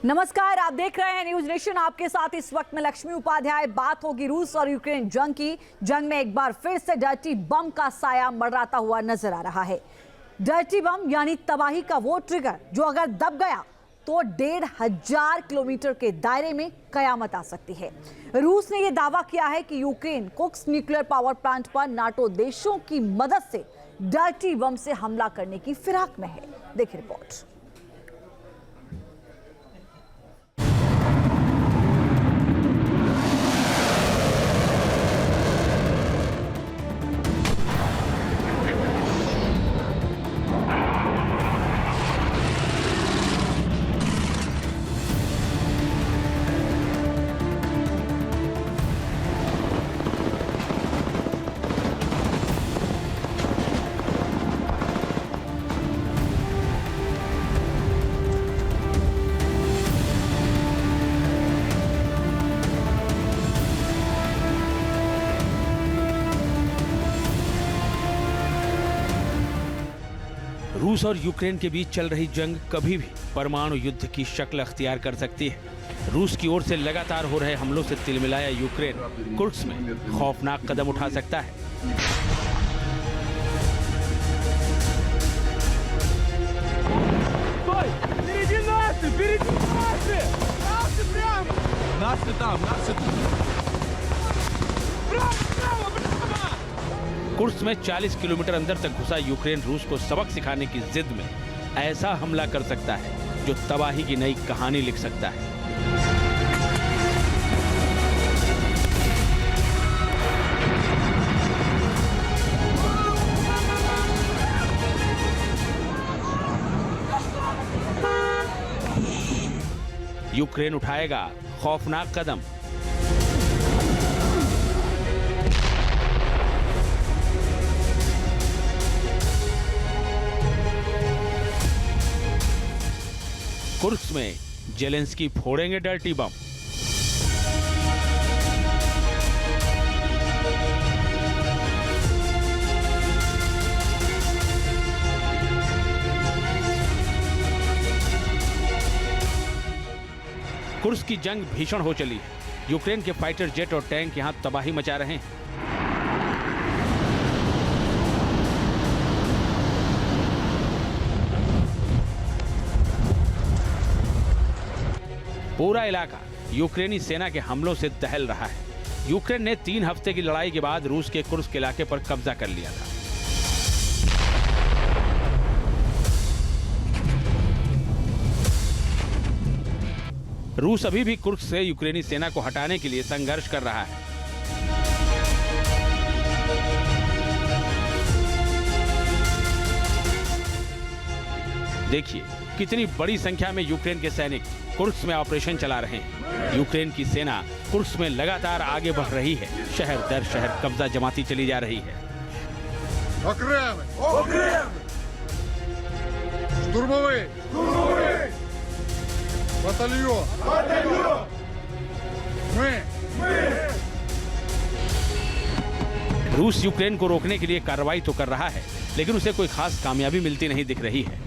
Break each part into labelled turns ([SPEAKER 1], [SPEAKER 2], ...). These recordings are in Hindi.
[SPEAKER 1] नमस्कार, आप देख रहे हैं न्यूज नेशन। आपके साथ इस वक्त में लक्ष्मी उपाध्याय। बात होगी रूस और यूक्रेन जंग की। जंग में एक बार फिर से डर्टी बम का साया मंडराता हुआ नजर आ रहा है। डर्टी बम यानी तबाही का वो ट्रिगर जो अगर दब गया तो 1500 किलोमीटर के दायरे में कयामत आ सकती है। रूस ने यह दावा किया है कि Ukraine Kursk nuclear power plant पर नाटो देशों की मदद से डर्टी बम से हमला करने की फिराक में है। देखिए रिपोर्ट।
[SPEAKER 2] रूस और यूक्रेन के बीच चल रही जंग कभी भी परमाणु युद्ध की शक्ल अख्तियार कर सकती है। रूस की ओर से लगातार हो रहे हमलों से तिलमिलाया यूक्रेन कुर्स्क में खौफनाक कदम उठा सकता है। कुर्स्क में 40 किलोमीटर अंदर तक घुसा यूक्रेन रूस को सबक सिखाने की जिद में ऐसा हमला कर सकता है जो तबाही की नई कहानी लिख सकता है। यूक्रेन उठाएगा खौफनाक कदम। कुर्स्क में जेलेंस्की फोड़ेंगे डर्टी बम। कुर्स्क की जंग भीषण हो चली है। यूक्रेन के फाइटर जेट और टैंक यहां तबाही मचा रहे हैं। पूरा इलाका यूक्रेनी सेना के हमलों से दहल रहा है। यूक्रेन ने 3 हफ्ते की लड़ाई के बाद रूस के कुर्स्क इलाके पर कब्जा कर लिया था। रूस अभी भी कुर्स्क से यूक्रेनी सेना को हटाने के लिए संघर्ष कर रहा है। देखिए कितनी बड़ी संख्या में यूक्रेन के सैनिक कुर्स्क में ऑपरेशन चला रहे हैं। यूक्रेन की सेना कुर्स्क में लगातार आगे बढ़ रही है। शहर दर शहर कब्जा जमाती चली जा रही है। रूस यूक्रेन को रोकने के लिए कार्रवाई तो कर रहा है, लेकिन उसे कोई खास कामयाबी मिलती नहीं दिख रही है।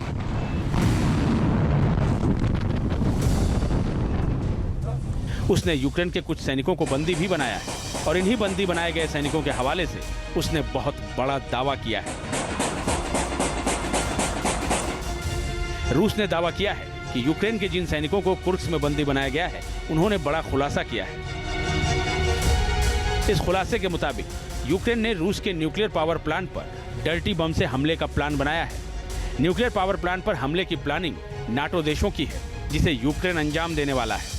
[SPEAKER 2] उसने यूक्रेन के कुछ सैनिकों को बंदी भी बनाया है और इन्हीं बंदी बनाए गए सैनिकों के हवाले से उसने बहुत बड़ा दावा किया है। रूस ने दावा किया है कि यूक्रेन के जिन सैनिकों को कुर्स्क में बंदी बनाया गया है, उन्होंने बड़ा खुलासा किया है। इस खुलासे के मुताबिक यूक्रेन ने रूस के न्यूक्लियर पावर प्लांट पर डर्टी बम से हमले का प्लान बनाया है। न्यूक्लियर पावर प्लांट पर हमले की प्लानिंग नाटो देशों की है, जिसे यूक्रेन अंजाम देने वाला है।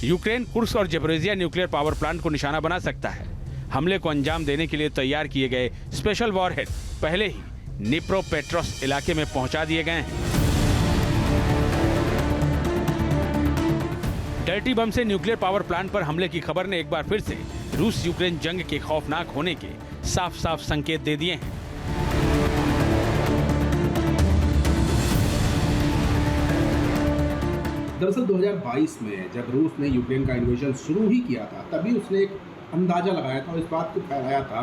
[SPEAKER 2] यूक्रेन कुर्स्क और ज़पोरिज़िया न्यूक्लियर पावर प्लांट को निशाना बना सकता है। हमले को अंजाम देने के लिए तैयार किए गए स्पेशल वॉरहेड पहले ही निप्रोपेट्रोव्स्क इलाके में पहुंचा दिए गए हैं। डर्टी बम से न्यूक्लियर पावर प्लांट पर हमले की खबर ने एक बार फिर से रूस यूक्रेन जंग के खौफनाक होने के साफ साफ संकेत दे दिए हैं।
[SPEAKER 3] दरअसल 2022 में जब रूस ने यूक्रेन का इन्वेजन शुरू ही किया था, तभी उसने एक अंदाजा लगाया था और इस बात को फैलाया था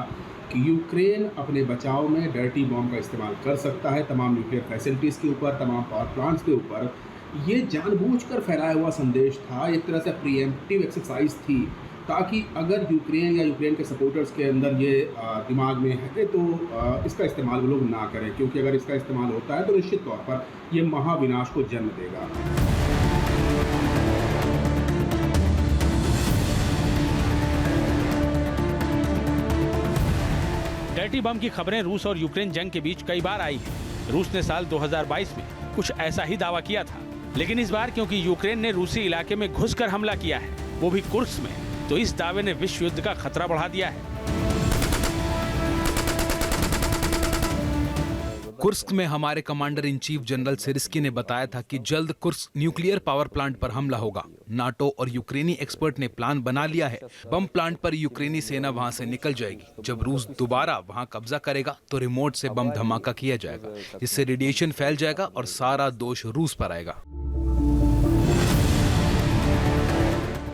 [SPEAKER 3] कि यूक्रेन अपने बचाव में डर्टी बॉम्ब का इस्तेमाल कर सकता है तमाम न्यूक्लियर फैसिलिटीज़ के ऊपर, तमाम पावर प्लांट्स के ऊपर, ये जानबूझकर फैलाया हुआ संदेश था, एक तरह से प्रीएम्प्टिव एक्सरसाइज थी, ताकि अगर यूक्रेन या यूक्रेन के सपोर्टर्स के अंदर ये दिमाग में है तो इसका इस्तेमाल वो लोग ना करें, क्योंकि अगर इसका इस्तेमाल होता है तो निश्चित तौर पर ये महाविनाश को जन्म देगा।
[SPEAKER 2] डर्टी बम की खबरें रूस और यूक्रेन जंग के बीच कई बार आई हैं। रूस ने साल 2022 में कुछ ऐसा ही दावा किया था, लेकिन इस बार क्योंकि यूक्रेन ने रूसी इलाके में घुसकर हमला किया है, वो भी कुर्स्क में, तो इस दावे ने विश्व युद्ध का खतरा बढ़ा दिया है।
[SPEAKER 4] कुर्स्क में हमारे कमांडर इन चीफ जनरल सिरिस्की ने बताया था कि जल्द कुर्स्क न्यूक्लियर पावर प्लांट पर हमला होगा। नाटो और यूक्रेनी एक्सपर्ट ने प्लान बना लिया है। बम प्लांट पर यूक्रेनी सेना वहां से निकल जाएगी। जब रूस दोबारा वहां कब्जा करेगा तो रिमोट से बम धमाका किया जाएगा, जिससे रेडिएशन फैल जाएगा और सारा दोष रूस पर आएगा।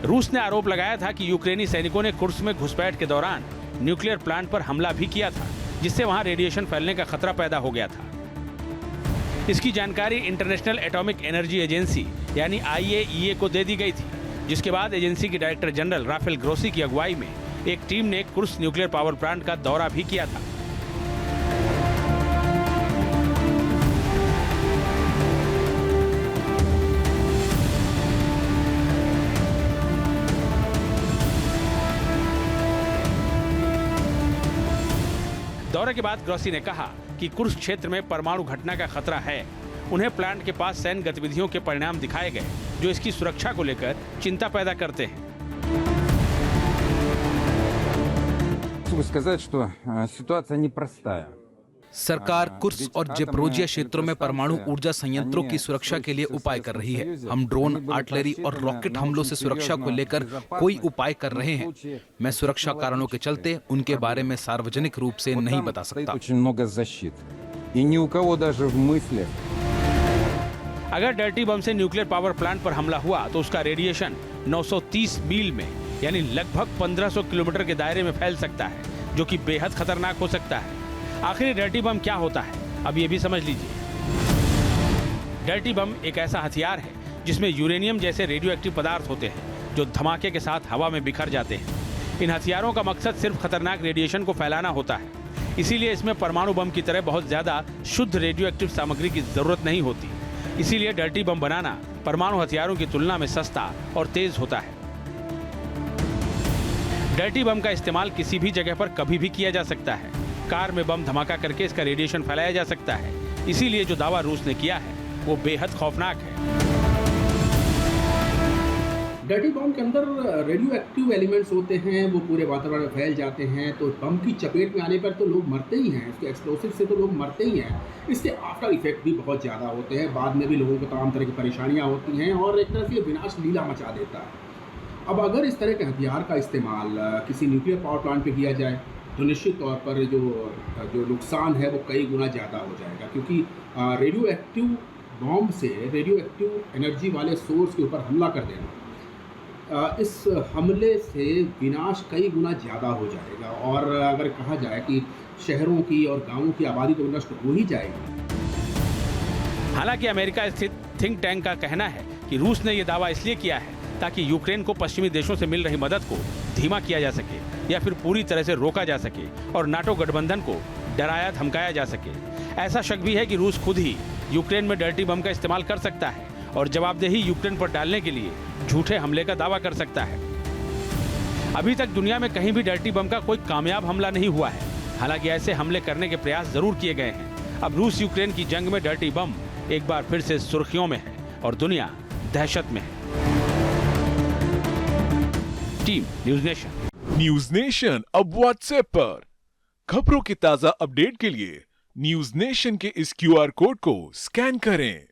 [SPEAKER 2] रूस ने आरोप लगाया था कि यूक्रेनी सैनिकों ने कुर्स्क में घुसपैठ के दौरान न्यूक्लियर प्लांट पर हमला भी किया था, जिससे वहां रेडिएशन फैलने का खतरा पैदा हो गया था। इसकी जानकारी इंटरनेशनल एटॉमिक एनर्जी एजेंसी यानी IAEA को दे दी गई थी, जिसके बाद एजेंसी के डायरेक्टर जनरल राफेल ग्रोसी की अगुवाई में एक टीम ने कुर्स्क न्यूक्लियर पावर प्लांट का दौरा भी किया था। दौरे के बाद ग्रोसी ने कहा कि कुर्स्क क्षेत्र में परमाणु घटना का खतरा है। उन्हें प्लांट के पास सैन्य गतिविधियों के परिणाम दिखाए गए, जो इसकी सुरक्षा को लेकर चिंता पैदा करते हैं।
[SPEAKER 5] Сказать, что ситуация непростая.
[SPEAKER 4] सरकार कुर्स्क और जेप्रोजिया क्षेत्रों में परमाणु ऊर्जा संयंत्रों की सुरक्षा के लिए उपाय कर रही है। हम ड्रोन, आर्टिलरी और रॉकेट हमलों से सुरक्षा को लेकर कोई उपाय कर रहे हैं। मैं सुरक्षा कारणों के चलते उनके बारे में सार्वजनिक रूप से नहीं बता सकता।
[SPEAKER 5] Очень много защит. И ни у кого даже в мыслях.
[SPEAKER 2] अगर डर्टी बम से न्यूक्लियर पावर प्लांट पर हमला हुआ तो उसका रेडिएशन 930 मील में यानी लगभग 1500 किलोमीटर के दायरे में फैल सकता है, जो कि बेहद खतरनाक हो सकता है। आखिर डर्टी बम क्या होता है, अब ये भी समझ लीजिए। डर्टी बम एक ऐसा हथियार है जिसमें यूरेनियम जैसे रेडियो एक्टिव पदार्थ होते हैं, जो धमाके के साथ हवा में बिखर जाते हैं। इन हथियारों का मकसद सिर्फ खतरनाक रेडिएशन को फैलाना होता है, इसीलिए इसमें परमाणु बम की तरह बहुत ज्यादा शुद्ध रेडियो एक्टिव सामग्री की जरूरत नहीं होती। इसीलिए डर्टी बम बनाना परमाणु हथियारों की तुलना में सस्ता और तेज होता है। डर्टी बम का इस्तेमाल किसी भी जगह पर कभी भी किया जा सकता है। कार में बम धमाका करके इसका रेडिएशन फैलाया जा सकता है। इसीलिए जो दावा रूस ने किया है वो बेहद खौफनाक है।
[SPEAKER 3] डर्टी बम के अंदर रेडियो एक्टिव एलिमेंट्स होते हैं, वो पूरे वातावरण में फैल जाते हैं, तो बम की चपेट में आने पर तो लोग मरते ही हैं, इसके एक्सप्लोसिव से तो लोग मरते ही हैं। इसके आफ्टर इफेक्ट भी बहुत ज़्यादा होते हैं, बाद में भी लोगों को तमाम तरह की परेशानियाँ होती हैं और एक तरह से ये विनाश लीला मचा देता है। अब अगर इस तरह के हथियार का इस्तेमाल किसी न्यूक्लियर पावर प्लांट पर किया जाए तो निश्चित तौर पर जो नुकसान है वो कई गुना ज़्यादा हो जाएगा, क्योंकि रेडियो एक्टिव बॉम्ब से, रेडियो एक्टिव एनर्जी वाले सोर्स के ऊपर हमला कर देना, इस हमले से विनाश कई गुना ज़्यादा हो जाएगा और अगर कहा जाए कि शहरों की और गांवों की आबादी तो नष्ट हो ही जाएगी।
[SPEAKER 2] हालांकि अमेरिका स्थित थिंक टैंक का कहना है कि रूस ने यह दावा इसलिए किया है ताकि यूक्रेन को पश्चिमी देशों से मिल रही मदद को धीमा किया जा सके या फिर पूरी तरह से रोका जा सके और नाटो गठबंधन को डराया धमकाया जा सके। ऐसा शक भी है कि रूस खुद ही यूक्रेन में डर्टी बम का इस्तेमाल कर सकता है और जवाबदेही यूक्रेन पर डालने के लिए झूठे हमले का दावा कर सकता है। अभी तक दुनिया में कहीं भी डर्टी बम का कोई कामयाब हमला नहीं हुआ है। हालांकि ऐसे हमले करने के प्रयास जरूर किए गए हैं। अब रूस यूक्रेन की जंग में डर्टी बम एक बार फिर से सुर्खियों में है और दुनिया दहशत में है। Team news nation.
[SPEAKER 6] News nation अब व्हाट्सएप पर खबरों की ताजा अपडेट के लिए न्यूज़ नेशन के इस QR कोड को स्कैन करें।